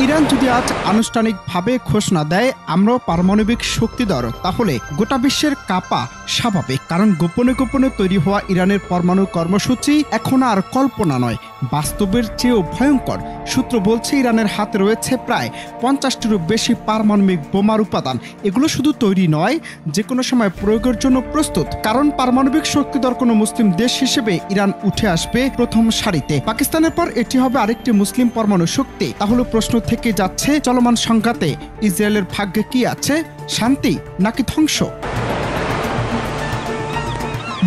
Iran যদি আজ আনুষ্ঠানিকভাবে ঘোষণা দেয় আমরাও পারমাণবিক শক্তিধর, তাহলে গোটা বিশ্বের কাঁপা স্বাভাবিক। কারণ গোপনে গোপনে তৈরি হওয়া ইরানের পরমাণু কর্মসূচি এখন আর কল্পনা নয়, বাস্তবের চেয়েও ভয়ঙ্কর। সূত্র বলছে ইরানের হাতে রয়েছে প্রায় 50টিরও বেশি পারমাণবিক বোমার উপাদান। এগুলো শুধু তৈরি নয়, যে কোনো সময় প্রয়োগের জন্য প্রস্তুত। কারণ পারমাণবিক শক্তিধর কোনো মুসলিম দেশ হিসেবে ইরান উঠে আসবে প্রথম সারিতে। পাকিস্তানের পর এটি হবে আরেকটি মুসলিম পরমাণু শক্তি। তাহলে প্রশ্ন থেকে যাচ্ছে, চলমান সংঘাতে ইসরায়েলের ভাগ্যে কি আছে, শান্তি নাকি ধ্বংস?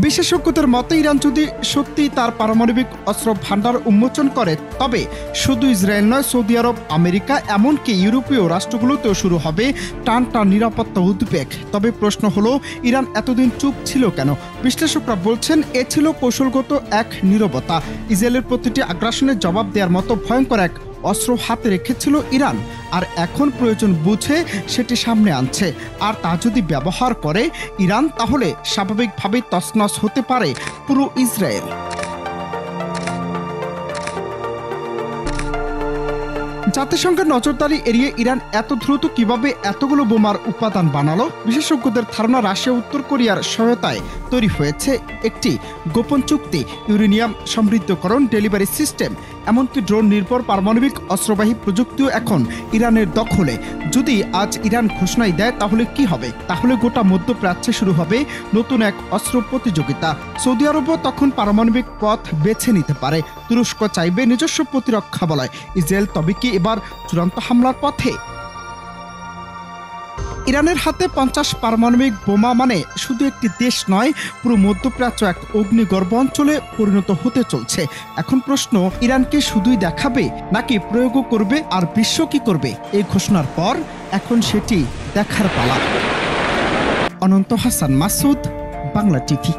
বিশেষজ্ঞদের মতে ইরান যদি সত্যি তার পারমাণবিক অস্ত্র ভান্ডার উন্মোচন করে, তবে শুধু ইসরায়েল নয়, সৌদি আরব, আমেরিকা, এমনকি ইউরোপীয় রাষ্ট্রগুলোতেও শুরু হবে টান নিরাপত্তা উদ্বেগ। তবে প্রশ্ন হলো, ইরান এতদিন চুপ ছিল কেন? বিশ্লেষকরা বলছেন এ ছিল কৌশলগত এক নীরবতা। ইসরায়েলের প্রতিটি আগ্রাসনের জবাব দেওয়ার মতো ভয়ঙ্কর এক অস্ত্র হাতে রেখেছিল ইরান, আর এখন প্রয়োজন বুঝে সেটি সামনে আনছে। আর তা যদি ব্যবহার করে ইরান, তাহলে স্বাভাবিকভাবেই তছনছ হতে পারে পুরো ইসরায়েল। জাতিসংঘের নজরদারি এড়িয়ে ইরান এত দ্রুত কিভাবে এতগুলো বোমার উপাদান বানালো? বিশেষজ্ঞদের ধারণা, রাশিয়া উত্তর কোরিয়ার সহায়তায় তৈরি হয়েছে একটি গোপন চুক্তি। ইউরেনিয়াম সমৃদ্ধকরণ, ডেলিভারি সিস্টেম, এমনকি ড্রোন নির্ভর পারমাণবিক অস্ত্রবাহী প্রযুক্তিও এখন ইরানের দখলে। যদি আজ ইরান ঘোষণাই দেয়, তাহলে কি হবে? তাহলে গোটা মধ্যপ্রাচ্যে শুরু হবে নতুন এক অস্ত্র প্রতিযোগিতা। সৌদি আরবও তখন পারমাণবিক পথ বেছে নিতে পারে। তুরস্ক চাইবে নিজস্ব প্রতিরক্ষা বলয়। ইসরায়েল তবে কি এবার চূড়ান্ত হামলার পথে? ইরানের হাতে 50 পারমাণবিক বোমা মানে শুধু একটি দেশ নয়, পুরো মধ্যপ্রাচ্য এক অগ্নিগর্ভ অঞ্চলে পরিণত হতে চলছে। এখন প্রশ্ন, ইরান কি শুধুই দেখাবে নাকি প্রয়োগও করবে? আর বিশ্ব কি করবে এই ঘোষণার পর? এখন সেটি দেখার পালা। অনন্ত হাসান মাসুদ, বাংলা টিভি।